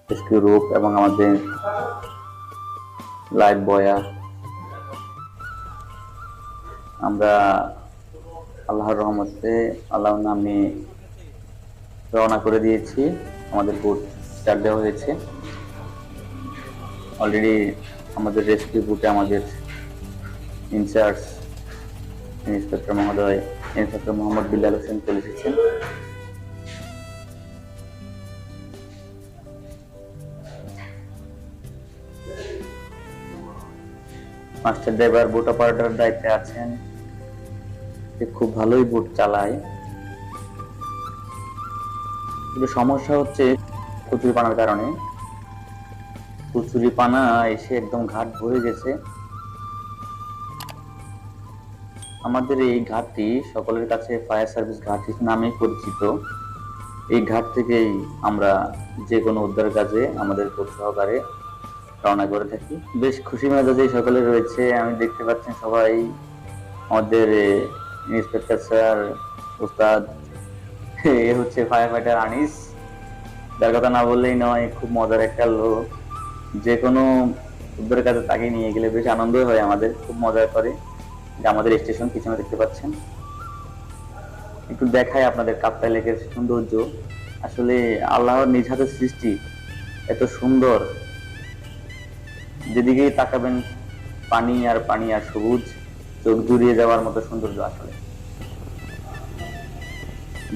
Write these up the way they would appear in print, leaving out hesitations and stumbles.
Rescue rope এবং আমাদের life বয়া আমরা আল্লাহর রহমতে আল্লাহর নামে রওনা করে দিয়েছি। আমাদের বোট স্টার্ট দেওয়া হয়েছে অলরেডি। আমাদের রেস্কিউ বোটে আমাদের ইনচার্জ ইন্সপেক্টর মহোদয় ইন্সপেক্টর মোহাম্মদ বিল্লাল হোসেন চলে এসেছেন। মাস্টার ড্রাইভার বোট অপারেটর দায়িত্বে আছেন, খুব ভালোই বোট চালায়। কিন্তু সমস্যা হচ্ছে কচুরিপানার কারণে। কচুরিপানা এসে একদম ঘাট ভরে গেছে। আমাদের এই ঘাটটি সকলের কাছে ফায়ার সার্ভিস ঘাট নামে পরিচিত। এই ঘাট থেকেই আমরা যে কোনো উদ্ধার কাজে আমাদের বোট সহকারে রওনা করে থাকি। বেশ খুশি মেজাজে সকলে রয়েছে। আমি দেখতে পাচ্ছেন সবাই আমাদের ইন্সপেক্টর স্যার, উস্তাদ, এ হচ্ছে ফায়ার ফাইটার আনিস, যার কথা না বললেই নয়। খুব মজার একটা লোক। যে কোনো উদ্ধার কাজে তাকে নিয়ে গেলে বেশ আনন্দ হয় আমাদের, খুব মজা করে। যে আমাদের স্টেশন পিছনে দেখতে পাচ্ছেন, একটু দেখায় আপনাদের কাপ্তাই লেকের সৌন্দর্য। আসলে আল্লাহর নিজ হাতের সৃষ্টি এত সুন্দর, যেদিকেই তাকাবেন পানি আর পানি আর সবুজ, চোখ জুড়িয়ে যাওয়ার মতো সৌন্দর্য। আসলে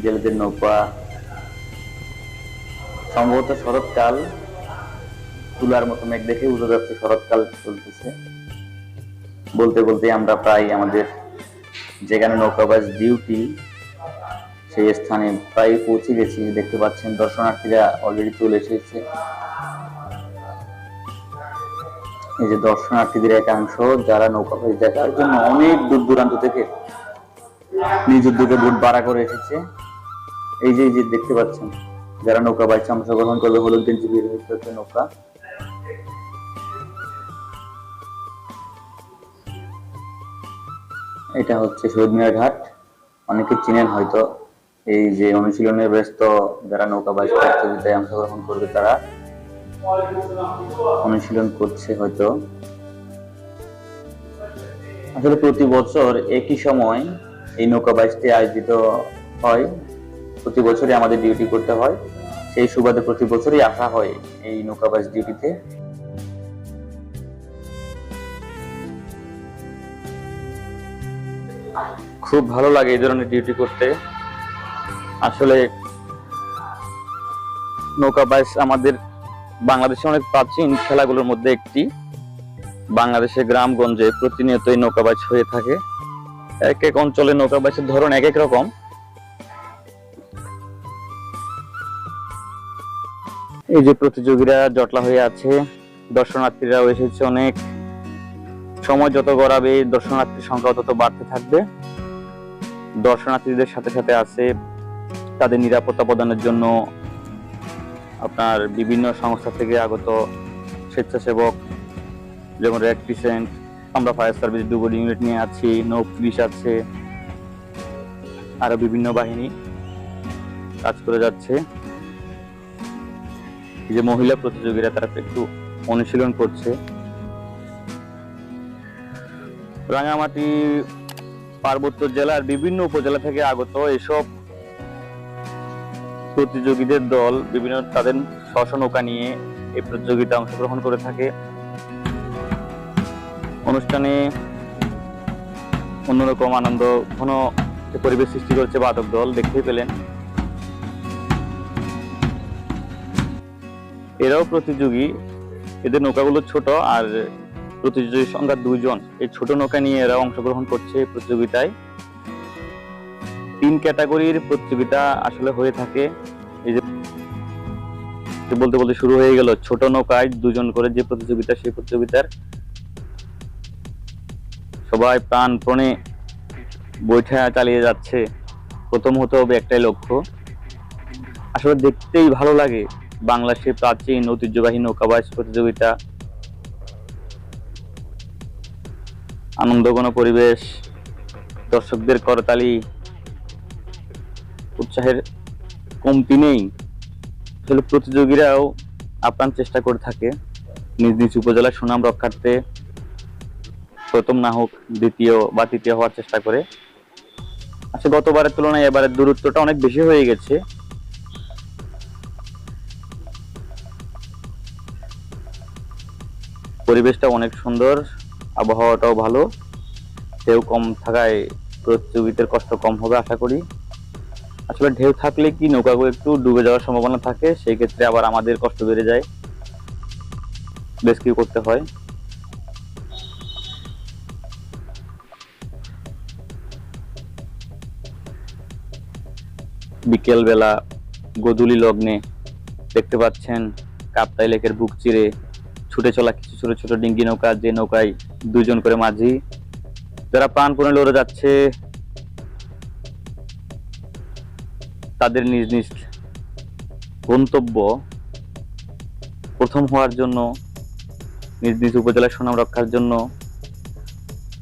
জেলেদের নৌকা, সম্ভবত শরৎকাল, তুলার মতো মেঘ দেখে বোঝা যাচ্ছে শরৎকাল চলতেছে। বলতে বলতে আমরা প্রায় আমাদের যেখানে নৌকাবাজ ডিউটি সেই স্থানে প্রায় পৌঁছে গেছি। দেখতে পাচ্ছেন দর্শনার্থীরা অলরেডি চলে এসেছে। এই যে দর্শনার্থীদের একাংশ, যারা নৌকাবাজ দেখার জন্য অনেক দূর দূরান্ত থেকে নিজ উদ্যোগে বোট ভাড়া করে এসেছে। এই যে দেখতে পাচ্ছেন যারা নৌকাবাজে অংশগ্রহণ করবে, হলুদ গেঞ্জি বের হচ্ছে নৌকা। এটা হচ্ছে শহীদ মিনার ঘাট, অনেকে চিনেন হয়তো। এই যে অনুশীলনের ব্যস্ত যারা নৌকাবাজ প্রতিযোগিতায় অংশগ্রহণ করবে তারা অনুশীলন করছে হয়তো। আসলে প্রতি বছর একই সময় এই নৌকাবাজটি আয়োজিত হয়। প্রতি বছরই আমাদের ডিউটি করতে হয়। সেই সুবাদে প্রতি বছরই আসা হয় এই নৌকাবাজ ডিউটিতে। খুব ভালো লাগে এই ধরনের ডিউটি করতে। আসলে নৌকাবাজ আমাদের বাংলাদেশে অনেক প্রাচীন খেলাগুলোর মধ্যে একটি। বাংলাদেশের গ্রামগঞ্জে প্রতিনিয়তই নৌকাবাজ হয়ে থাকে। এক এক অঞ্চলে নৌকাবাজের ধরন এক এক রকম। এই যে প্রতিযোগীরা জটলা হয়ে আছে, দর্শনার্থীরাও এসেছে অনেক। সময় যত গড়াবে দর্শনার্থীর সংখ্যা তত বাড়তে থাকবে। দর্শনার্থীদের সাথে সাথে আছে তাদের নিরাপত্তা প্রদানের জন্য আপনার বিভিন্ন সংস্থা থেকে আগত স্বেচ্ছাসেবক, যেমন রেড ক্রিসেন্ট, আমরা ফায়ার সার্ভিস ডুবুরি ইউনিট নিয়ে আছি, নৌ পুলিশ আছে, আরো বিভিন্ন বাহিনী কাজ করে যাচ্ছে। এই যে মহিলা প্রতিযোগীরা তারা একটু অনুশীলন করছে। রাঙ্গামাটি পার্বত্য জেলার বিভিন্ন উপজেলা থেকে আগত এসব প্রতিযোগীদের দল বিভিন্ন তাদের স্ব নৌকা নিয়ে এই প্রতিযোগিতায় অংশগ্রহণ করে থাকে। অনুষ্ঠানে অন্যরকম আনন্দ ঘন পরিবেশ সৃষ্টি করছে বাদক দল, দেখতেই পেলেন। এরাও প্রতিযোগী, এদের নৌকাগুলো ছোট আর প্রতিযোগীর সংখ্যা 2 জন। এই ছোট নৌকা নিয়ে এরা অংশগ্রহণ করছে প্রতিযোগিতায়। 3 ক্যাটাগরির প্রতিযোগিতা আসলে হয়ে থাকে। এই যে বলতে বলতে শুরু হয়ে গেল, ছোট নৌকায় 2 জন করে যে প্রতিযোগিতা, সেই প্রতিযোগিতার সবাই প্রাণপণে বৈঠা চালিয়ে যাচ্ছে। প্রথম হতে হবে একটাই লক্ষ্য। আসলে দেখতেই ভালো লাগে বাংলাদেশের প্রাচীন ঐতিহ্যবাহী নৌকাবাজ প্রতিযোগিতা। আনন্দঘন পরিবেশ, দর্শকদের করতালি, উৎসাহের কমতি নেই। আসলে প্রতিযোগীরাও আপ্রাণ চেষ্টা করে থাকে নিজ নিজ উপজেলার সুনাম রক্ষার্থে। প্রথম না হোক দ্বিতীয় বা তৃতীয় হওয়ার চেষ্টা করে। আচ্ছা, গতবারের তুলনায় এবারের দূরত্বটা অনেক বেশি হয়ে গেছে। পরিবেশটা অনেক সুন্দর, আবহাওয়াটাও ভালো। ঢেউ কম থাকায় প্রতিযোগীদের কষ্ট কম হবে আশা করি। আসলে ঢেউ থাকলে কি নৌকাগুলো একটু ডুবে যাওয়ার সম্ভাবনা থাকে, সেই ক্ষেত্রে আবার আমাদের কষ্ট বেড়ে যায়, রেস্কিউ করতে হয়। বিকেল বেলা গোধূলি লগ্নে দেখতে পাচ্ছেন কাপ্তাই লেকের বুক চিরে ছুটে চলা কিছু ছোট ছোট ডিঙ্গি নৌকা, যে নৌকায় 2 জন করে মাঝি, যারা প্রাণপণে লড়ে যাচ্ছে তাদের নিজ নিজ গন্তব্য প্রথম হওয়ার জন্য, নিজ নিজ উপজেলার সুনাম রক্ষার জন্য।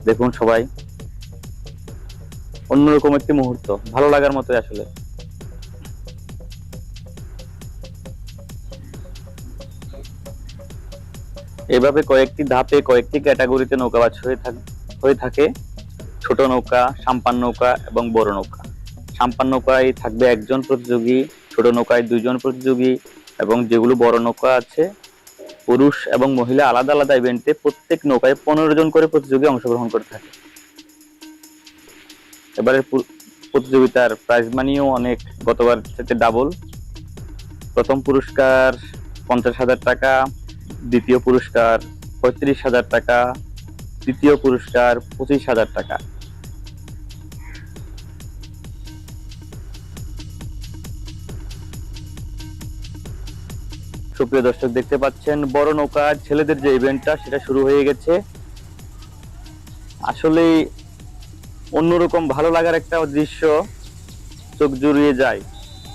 দেখুন সবাই, অন্যরকম একটি মুহূর্ত, ভালো লাগার মতোই আসলে। এভাবে কয়েকটি ধাপে কয়েকটি ক্যাটাগরিতে নৌকাবাজ হয়ে থাকে। ছোট নৌকা, সাম্পান নৌকা এবং বড় নৌকা। সাম্পান নৌকায় থাকবে 1 জন প্রতিযোগী, ছোট নৌকায় 2 জন প্রতিযোগী, এবং যেগুলো বড় নৌকা আছে পুরুষ এবং মহিলা আলাদা আলাদা ইভেন্টে প্রত্যেক নৌকায় 15 জন করে প্রতিযোগী অংশগ্রহণ করে থাকে। এবারে প্রতিযোগিতার প্রাইজ মানিও অনেক গতবার থেকে ডাবল। প্রথম পুরস্কার 50,000 টাকা, দ্বিতীয় পুরস্কার 35,000 টাকা, তৃতীয় পুরস্কার 25,000 টাকা। সুপ্রিয় দর্শক, দেখতে পাচ্ছেন বড় নৌকা ছেলেদের যে ইভেন্টটা সেটা শুরু হয়ে গেছে। আসলে অন্যরকম ভালো লাগার একটা দৃশ্য, চোখ জুড়িয়ে যায়।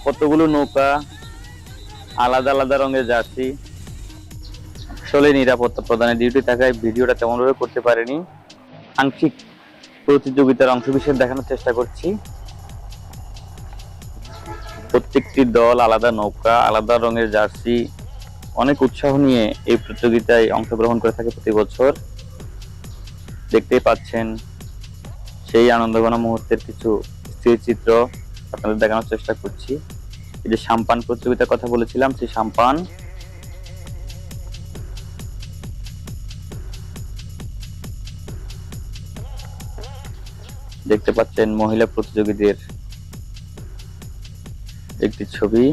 কতগুলো নৌকা, আলাদা আলাদা রঙের জার্সি। আসলে নিরাপত্তা প্রদানের ডিউটি থাকায় ভিডিওটা তেমনভাবে করতে পারিনি, আংশিক প্রতিযোগিতার অংশবিশেষ দেখানোর চেষ্টা করছি। প্রত্যেকটি দল আলাদা নৌকা, আলাদা রঙের জার্সি, অনেক উৎসাহ নিয়ে এই প্রতিযোগিতায় অংশগ্রহণ করে থাকে প্রতি বছর। দেখতেই পাচ্ছেন সেই আনন্দঘন মুহূর্তের কিছু স্থিরচিত্র আপনাদের দেখানোর চেষ্টা করছি। এই যে সাম্পান প্রতিযোগিতার কথা বলেছিলাম, সেই সাম্পান। দেখতে পাচ্ছেন মহিলা প্রতিযোগীদের একটি ছবি।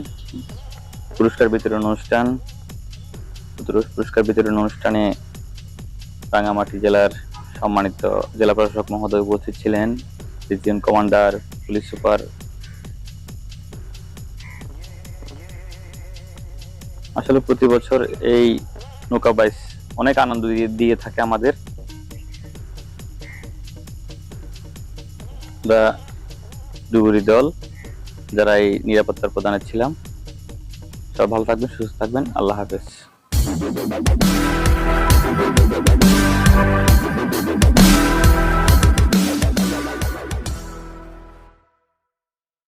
পুরস্কার বিতরণ অনুষ্ঠান। পুরস্কার বিতরণ অনুষ্ঠানে রাঙ্গামাটি জেলার সম্মানিত জেলা প্রশাসক মহোদয় উপস্থিত ছিলেন, রিজিয়ন কমান্ডার, পুলিশ সুপার। আসলে প্রতি বছর এই নৌকা বাইচ অনেক আনন্দ দিয়ে থাকে আমাদের। ডুবুরি দল যারা এই নিরাপত্তার প্রদানে ছিলাম। সব ভালো থাকবেন, সুস্থ থাকবেন। আল্লাহ হাফেজ।